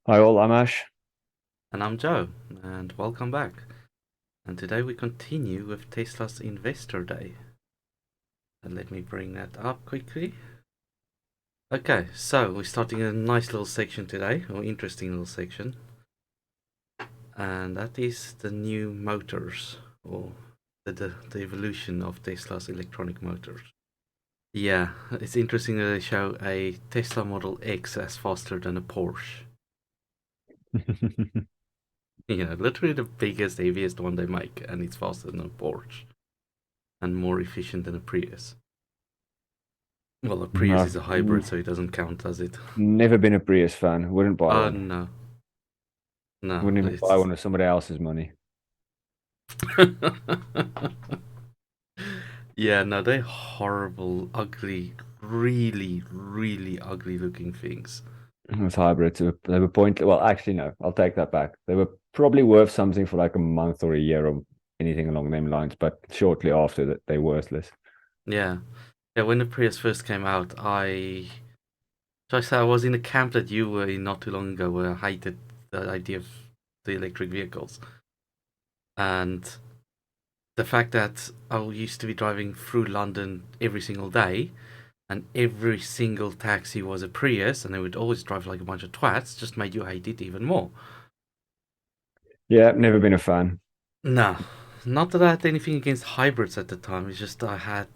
Hi all, I'm Ash. And I'm Joe, and welcome back. And today we continue with Tesla's Investor Day. And let me bring that up quickly. Okay, so we're starting a nice little section today, or interesting little section, and that is the new motors, or the evolution of Tesla's electronic motors. Yeah, it's interesting that they show a Tesla Model X as faster than a Porsche. Literally the biggest, heaviest one they make, and it's faster than a Porsche and more efficient than a Prius. Well, a Prius is I've a hybrid, so it doesn't count, does it? never been a Prius fan. Wouldn't buy Oh one. no, no, Wouldn't even buy it's one with somebody else's money. yeah, no, they're horrible, ugly, really, really ugly looking things. With hybrids, they were pointless. Well, actually, no, I'll take that back. They were probably worth something for like a month or a year or anything along them lines, but shortly after that, they're worthless. Yeah, yeah. When the Prius first came out, so I said I was in a camp that you were in not too long ago, where I hated the idea of the electric vehicles, and the fact that I used to be driving through London every single day, and every single taxi was a Prius, and they would always drive like a bunch of twats, just made you hate it even more. Yeah, never been a fan. No, not that I had anything against hybrids at the time. It's just I had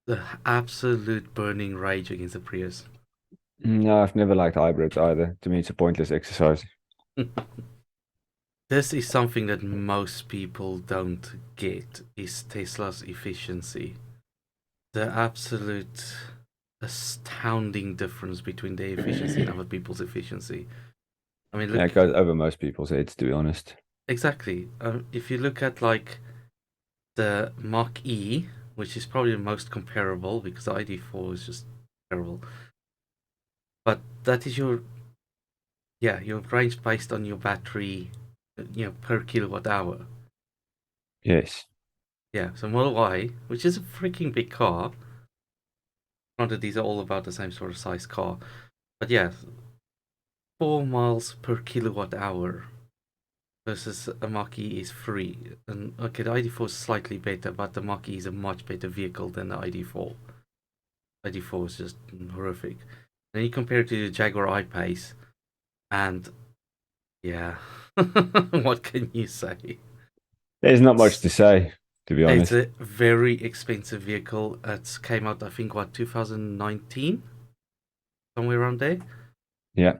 the absolute burning rage against the Prius. No, I've never liked hybrids either. To me, it's a pointless exercise. This is something that most people don't get: is Tesla's efficiency. The absolute astounding difference between their efficiency and other people's efficiency. I mean, Yeah, look, it goes over most people's heads, to be honest. exactly. If you look at like the Mach E, which is probably the most comparable because the ID4 is just terrible. But that is your range based on your battery, per kilowatt hour. Yes. Yeah, so Model Y, which is a freaking big car. Granted, these are all about the same sort of size car, but yeah, 4 miles per kilowatt hour versus a Mach E is 3. And okay, the ID4 is slightly better, but the Mach E is a much better vehicle than the ID4. ID4 is just horrific. Then you compare it to the Jaguar I-Pace, and yeah, what can you say? There's not much It's, to say, to be it's honest. a very expensive vehicle. It came out, I think, what, 2019, somewhere around there. Yeah.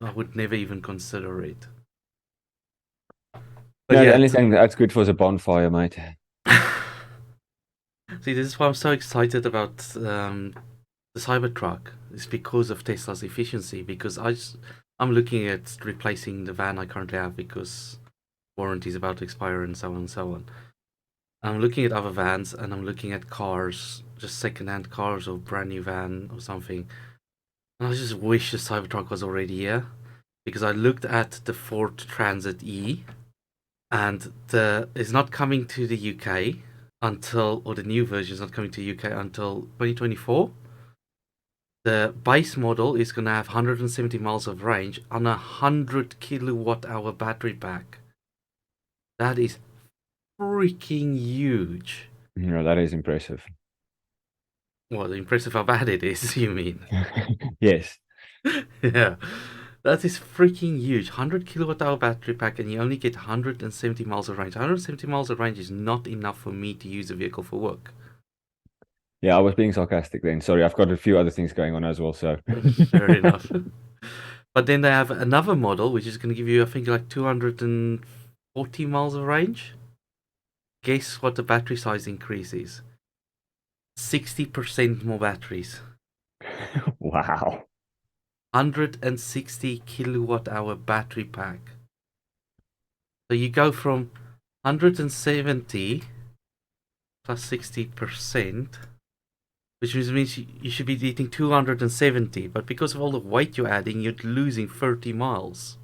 I would never even consider it. But No, the yeah, only thing that's good for is a bonfire, mate. see, this is why I'm so excited about the Cybertruck. It's because of Tesla's efficiency. Because I'm looking at replacing the van I currently have because warranty is about to expire and so on and so on. I'm looking at other vans and I'm looking at cars, just second-hand cars or brand new van or something. And I just wish the Cybertruck was already here because I looked at the Ford Transit E, and the it's not coming to the UK until, or the new version is not coming to UK until 2024. The base model is going to have 170 miles of range on a 100 kilowatt hour battery pack. That is freaking huge. That is impressive. Well, impressive how bad it is, you mean? Yes. Yeah. That is freaking huge. 100 kilowatt hour battery pack, and you only get 170 miles of range. 170 miles of range is not enough for me to use a vehicle for work. Yeah, I was being sarcastic then. Sorry, I've got a few other things going on as well, so Fair enough. But then they have another model which is going to give you, I think, like 240 miles of range. Guess what the battery size increase is? 60% more batteries. wow. 160 kilowatt hour battery pack. So you go from 170 plus 60%, which means you should be eating 270. But because of all the weight you're adding, you're losing 30 miles.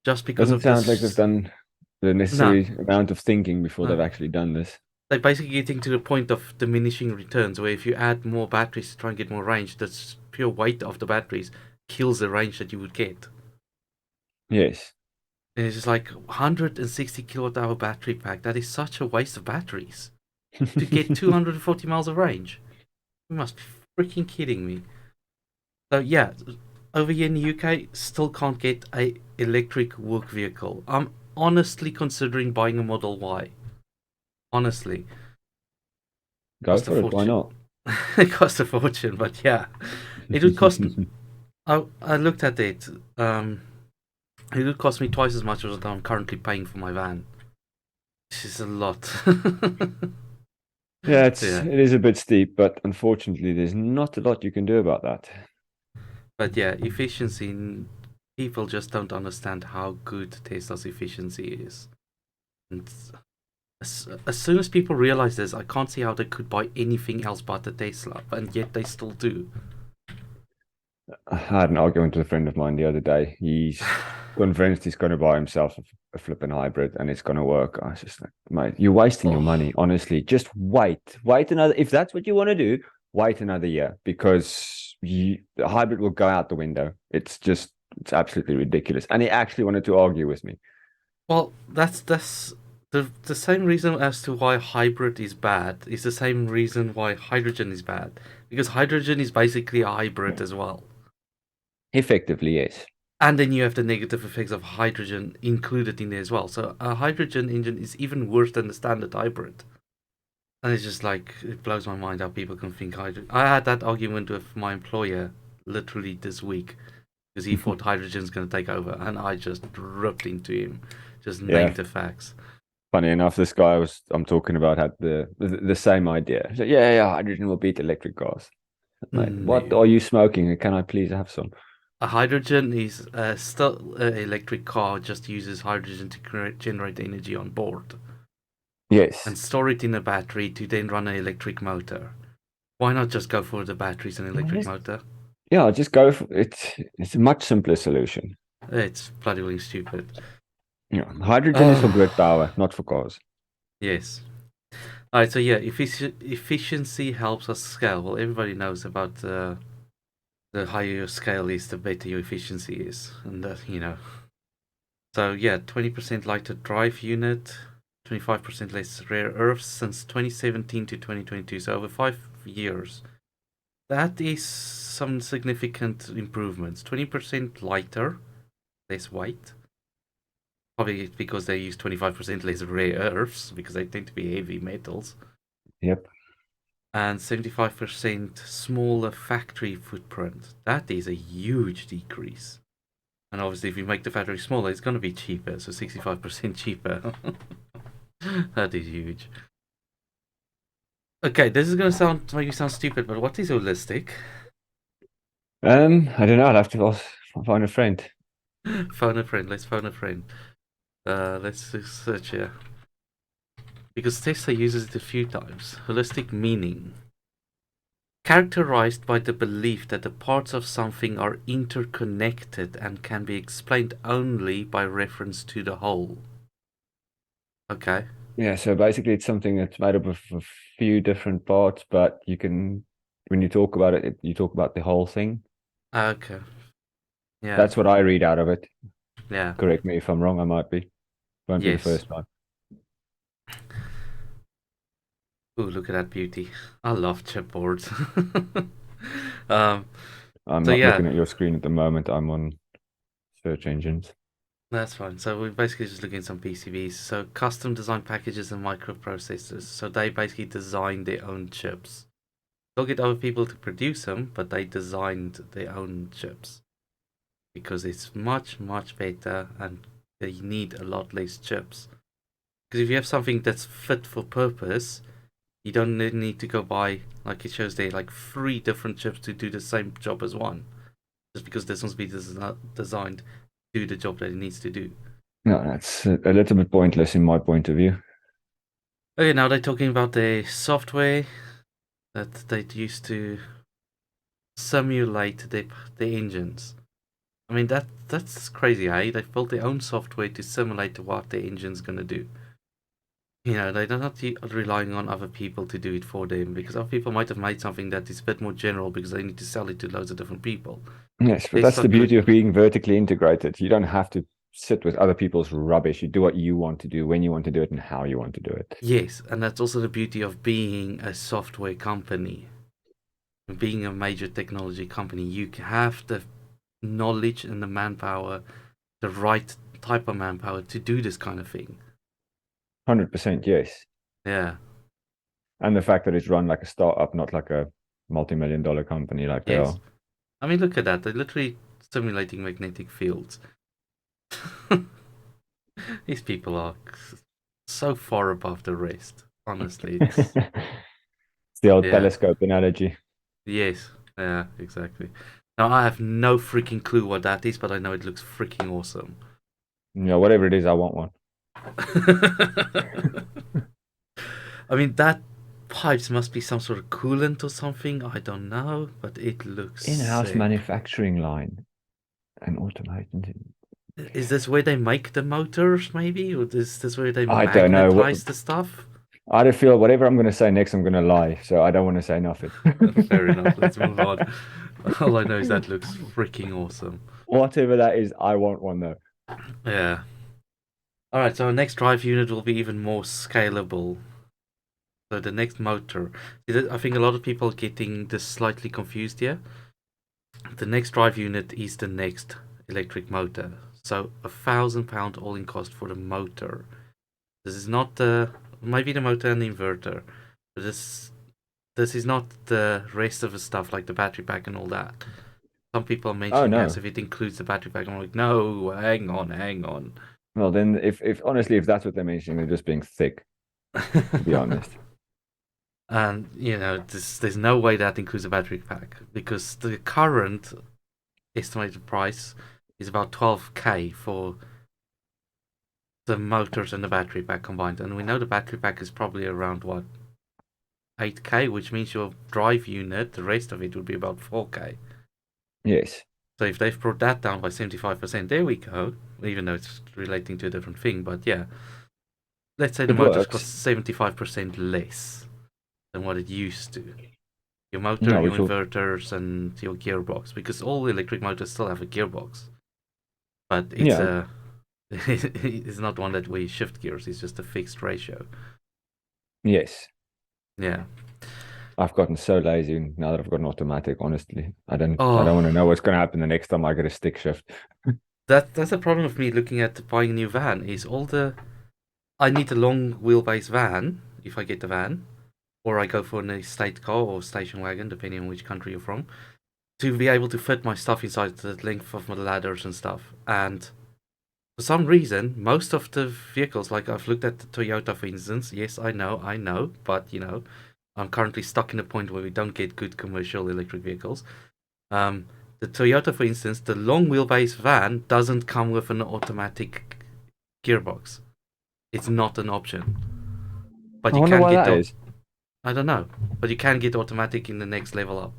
Just because Doesn't of sound like they've this. done the No, necessary amount of thinking before no. they've actually done this. they're basically getting to the point of diminishing returns, where if you add more batteries to try and get more range, the pure weight of the batteries kills the range that you would get. Yes. And it's just like 160 kilowatt hour battery pack. That is such a waste of batteries to get 240 miles of range. You must be freaking kidding me. So yeah, over here in the UK, still can't get a electric work vehicle. I'm honestly considering buying a Model Y. Honestly, Go cost a for it. Why fortune. not? It cost a fortune, but yeah, it would cost. I looked at it. It would cost me twice as much as what I'm currently paying for my van. This is a lot. Yeah, Yeah, it is a bit steep, but unfortunately, there's not a lot you can do about that. but yeah, efficiency. People just don't understand how good Tesla's efficiency is. And as soon as people realize this, I can't see how they could buy anything else but the Tesla, and yet they still do. I had an argument with a friend of mine the other day. He's convinced he's going to buy himself a flipping hybrid and it's going to work. I was just like, mate, you're wasting your Oh, money. Honestly, just wait another. If that's what you want to do, wait another year because the hybrid will go out the window. It's absolutely ridiculous. And he actually wanted to argue with me. well, that's the same reason as to why hybrid is bad. Is the same reason why hydrogen is bad, because hydrogen is basically a hybrid as well. Effectively, yes. And then you have the negative effects of hydrogen included in there as well. So a hydrogen engine is even worse than the standard hybrid. And it's just like, it blows my mind how people can think hydrogen. I had that argument with my employer literally this week because he thought hydrogen's going to take over. And I just ripped into him, just Yeah. named the facts. Funny enough, this guy I'm talking about had the same idea. So, yeah, hydrogen will beat electric cars. Mate, what No. are you smoking? Can I please have some? A hydrogen is still an electric car, just uses hydrogen to generate energy on board Yes. and store it in a battery to then run an electric motor. Why not just go for the batteries and electric motor? Yeah, just go for it. It's a much simpler solution. It's bloody well stupid. Yeah, hydrogen is for Uh, grid power, not for cars. yes. Alright, so yeah, efficiency helps us scale. Well, everybody knows about the higher your scale is, the better your efficiency is. And So yeah, 20% lighter drive unit, 25% less rare earths since 2017 to 2022. So over 5 years. That is some significant improvements. 20% lighter, less weight. Probably because they use 25% less rare earths because they tend to be heavy metals. Yep. And 75% smaller factory footprint. That is a huge decrease. And obviously, if you make the factory smaller, it's going to be cheaper. So 65% cheaper. That is huge. Okay, this is going to make me sound stupid, but what is holistic? I don't know. I'll have to find a friend. Phone a friend. Let's phone a friend. Let's just search here. Because Tesla uses it a few times. Holistic meaning. Characterized by the belief that the parts of something are interconnected and can be explained only by reference to the whole. Okay. Yeah, so basically it's something that's made up of a few different parts, but when you talk about it, you talk about the whole thing. Okay. Yeah. That's what I read out of it. Yeah. Correct me if I'm wrong, I might be. Won't be the Yes. first time. Ooh, look at that beauty. I love chipboards. um, I'm so not yeah, looking at your screen at the moment. I'm on search engines. that's fine. So we're basically just looking at some PCBs. So custom design packages and microprocessors. So they basically design their own chips. They'll get other people to produce them, but they designed their own chips because it's much, much better and they need a lot less chips. Because if you have something that's fit for purpose, you don't need to go buy, like it shows there, like 3 different chips to do the same job as one. Just because this one's been designed to do the job that it needs to do. No, that's a little bit pointless in my point of view. Okay, now they're talking about the software that they used to simulate the engines. I mean that's crazy, eh? They've built their own software to simulate what the engine's gonna do. They're not relying on other people to do it for them, because other people might have made something that is a bit more general because they need to sell it to loads of different people. Yes, but They that's the start beauty of looking. being vertically integrated. You don't have to sit with other people's rubbish. You do what you want to do, when you want to do it, and how you want to do it. Yes, and that's also the beauty of being a software company, being a major technology company. You have the knowledge and the manpower, the right type of manpower to do this kind of thing. 100% yes. Yeah. And the fact that it's run like a startup, not like a multi-million-dollar company like they Yes. are. I mean, look at that. They're literally simulating magnetic fields. These people are so far above the rest. Honestly, it's It's the old yeah, telescope analogy. yes, yeah, exactly. Now I have no freaking clue what that is, but I know it looks freaking awesome. Whatever it is, I want one. I mean, that pipes must be some sort of coolant or something. I don't know, but it looks In-house sick. manufacturing line and automation. Is this where they make the motors, maybe, or is this where they I don't know. magnetize the stuff? I don't feel whatever I'm going to say next, I'm going to lie. So I don't want to say nothing. Fair enough. Let's move on. All I know is that looks freaking awesome. Whatever that is, I want one though. Yeah. All right. So our next drive unit will be even more scalable. So the next motor. I think a lot of people are getting this slightly confused here. The next drive unit is the next electric motor. So £1,000 all-in cost for the motor. This is not the maybe the motor and the inverter, but this is not the rest of the stuff like the battery pack and all that. Some people are Oh mentioning as no. if it includes the battery pack. I'm like, no, hang on, hang on. Well, then if honestly, if that's what they're mentioning, they're just being thick, to be honest. And there's no way that includes a battery pack because the current estimated price is about 12k for the motors and the battery pack combined, and we know the battery pack is probably around what 8k, which means your drive unit, the rest of it would be about 4k. Yes. So if they've brought that down by 75%, there we go. Even though it's relating to a different thing, but yeah, let's say the It motors cost works. 75% less than what it used to. Your motor, No, your which will inverters, and your gearbox, because all electric motors still have a gearbox, but it's yeah. a it's not one that we shift gears. It's just a fixed ratio. Yes. Yeah. I've gotten so lazy now that I've got an automatic, honestly. I don't want to Oh, know what's gonna happen the next time I get a stick shift. that's the problem with me looking at buying a new van. Is all the I need a long wheelbase van if I get the van, or I go for an estate car or station wagon, depending on which country you're from, to be able to fit my stuff inside the length of my ladders and stuff. And for some reason, most of the vehicles, like I've looked at the Toyota, for instance. Yes, I know, but I'm currently stuck in a point where we don't get good commercial electric vehicles. Um, the Toyota, for instance, the long wheelbase van doesn't come with an automatic gearbox. It's not an option, but I you wonder can why get that is. I don't know, but you can get automatic in the next level up,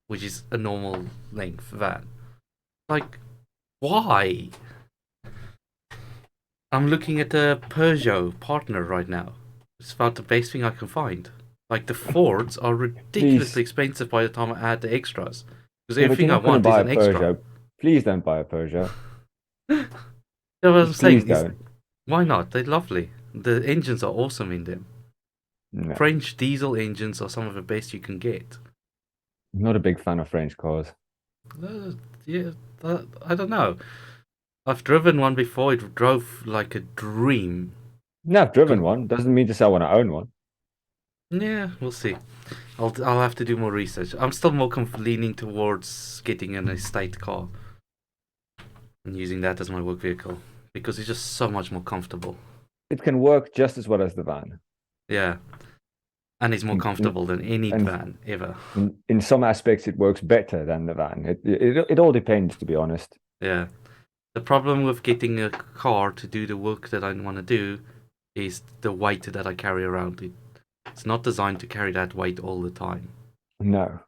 which is a normal length van. Like, why? I'm looking at a Peugeot partner right now. It's about the best thing I can find. Like the Fords are ridiculously Please. expensive by the time I add the extras, because Yeah, but you're everything I not gonna want is buy a an extra. Peugeot. Please don't buy a Peugeot. You know what I'm Just please saying is, don't. why not? They're lovely. The engines are awesome in them. No. French diesel engines are some of the best you can get. I'm not a big fan of French cars. Uh, yeah, I don't know. I've driven one before. It drove like a dream. No, I've driven one. Doesn't mean to say I want to own one. Yeah, we'll see. I'll have to do more research. I'm still more leaning towards getting an estate car and using that as my work vehicle because it's just so much more comfortable. It can work just as well as the van. Yeah, and it's more In, in, comfortable than any and van ever. in some aspects, it works better than the van. It all depends, to be honest. Yeah. The problem with getting a car to do the work that I want to do is the weight that I carry around. It's not designed to carry that weight all the time. No.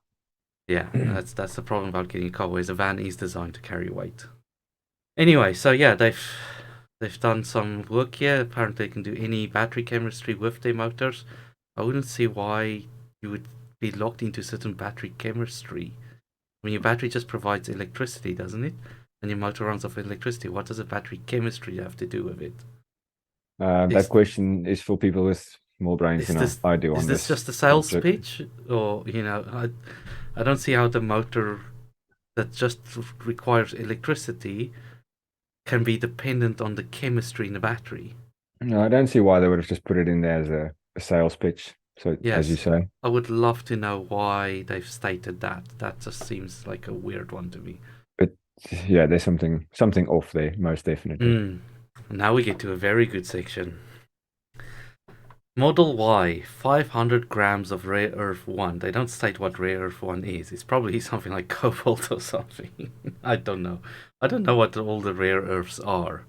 Yeah, that's the problem about getting a car. Whereas a van is designed to carry weight. Anyway, so yeah, they've They've done some work here. Apparently, they can do any battery chemistry with their motors. I wouldn't see why you would be locked into certain battery chemistry. I mean, your battery just provides electricity, doesn't it? And your motor runs off electricity. What does a battery chemistry have to do with it? That Is question is for people with more brains is than this I do is on this this just a sales subject. pitch, or I don't see how the motor that just requires electricity can be dependent on the chemistry in the battery. No, I don't see why they would have just put it in there as a sales pitch. So as you Yes, say, I would love to know why they've stated that. That just seems like a weird one to me. but yeah, there's something off there, most definitely. Now we get to a very good section. Model Y, 500 grams of rare earth 1. They don't state what rare earth 1 is. It's probably something like cobalt or something. I don't know. I don't know what all the rare earths are.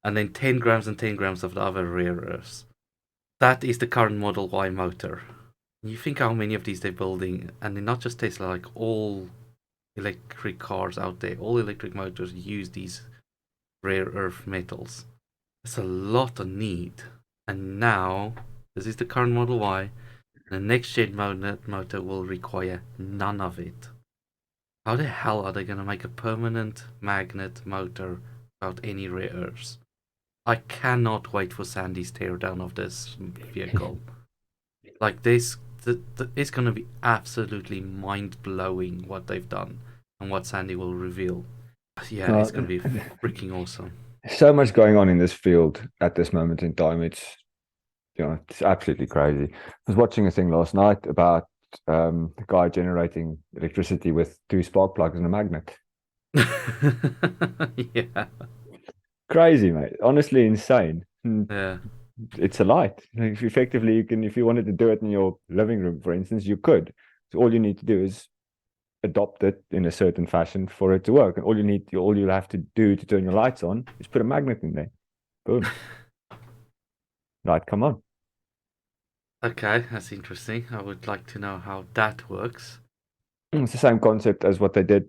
And then 10 grams and 10 grams of the other rare earths. That is the current Model Y motor. You think how many of these they're building, and not just Tesla, like all electric cars out there, all electric motors use these rare earth metals. It's a lot of need. And now, this is the current Model Y. The next gen motor will require none of it. How the hell are they going to make a permanent magnet motor without any rare earths? I cannot wait for Sandy's teardown of this vehicle. Like this, it's going to be absolutely mind blowing what they've done and what Sandy will reveal. Yeah, it's going to be freaking awesome. So much going on in this field at this moment in time. It's absolutely crazy. I was watching a thing last night about the guy generating electricity with two spark plugs and a magnet. Yeah. Crazy, mate. Honestly, insane. Yeah. It's a light. Like, effectively, if you wanted to do it in your living room, for instance, you could. So all you need to do is adopt it in a certain fashion for it to work. And all you'll have to do to turn your lights on is put a magnet in there. Boom. Light, come on. Okay, that's interesting. I would like to know how that works. It's the same concept as what they did.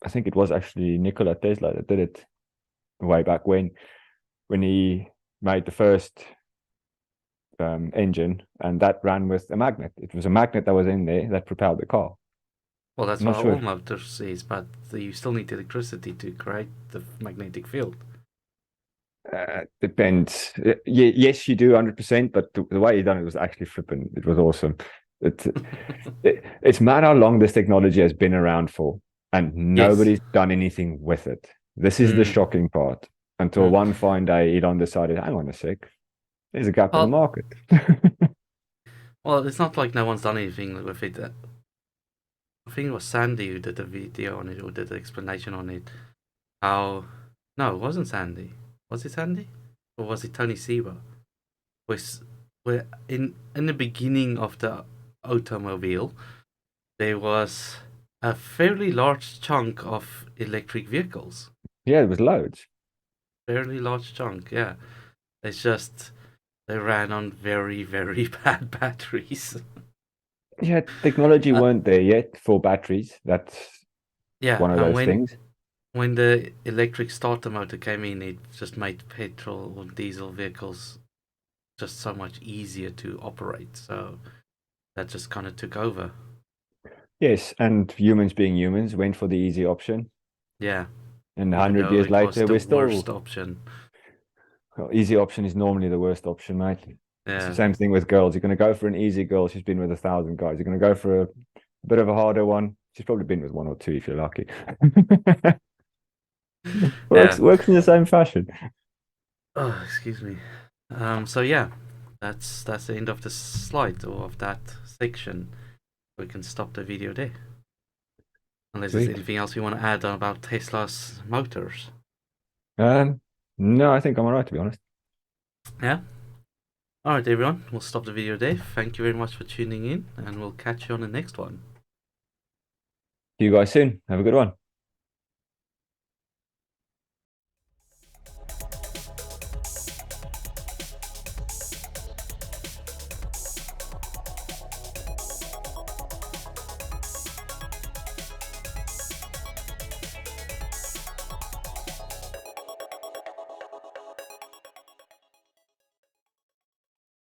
I think it was actually Nikola Tesla that did it way back when he made the first engine, and that ran with a magnet. It was a magnet that was in there that propelled the car. Well, that's I'm what not sure all if motors is, but you still need electricity to create the magnetic field. depends. Yes, you do 100%, but the way he done it was actually flippant. It was awesome. It's it's mad how long this technology has been around for, and Yes. nobody's done anything with it. This is the Mm, shocking part. Until mm. one fine day, Elon decided, hang on a sec, there's a gap in the Well, market. well, it's not like no one's done anything with it. I think it was Sandy who did the video on it, or did the explanation on it. How? No, it wasn't Sandy. Was it Sandy, or was it Tony Seba? Was where in the beginning of the automobile, there was a fairly large chunk of electric vehicles. Yeah, it was loads. Fairly large chunk, yeah. It's just they ran on very, very bad batteries. Yeah, technology uh, weren't there yet for batteries. That's yeah, one of and those things. when the electric starter motor came in, it just made petrol or diesel vehicles just so much easier to operate. So that just kind of took over. Yes, and humans being humans went for the easy option. Yeah, And a even hundred though years it was later, the we're worst still option. well, easy option is normally the worst option, mate. It's the Yeah, same thing with girls. You're going to go for an easy girl. She's been with 1,000 guys. You're going to go for a bit of a harder one. She's probably been with one or two if you're lucky. works yeah. works in the same fashion. Oh, excuse me. So yeah, that's the end of the slide or of that section. We can stop the video there. Unless there's Sweet. anything else you want to add about Tesla's motors. Um, no, I think I'm all right to be honest. Yeah. All right, everyone. We'll stop the video there. Thank you very much for tuning in, and we'll catch you on the next one. See you guys soon. Have a good one.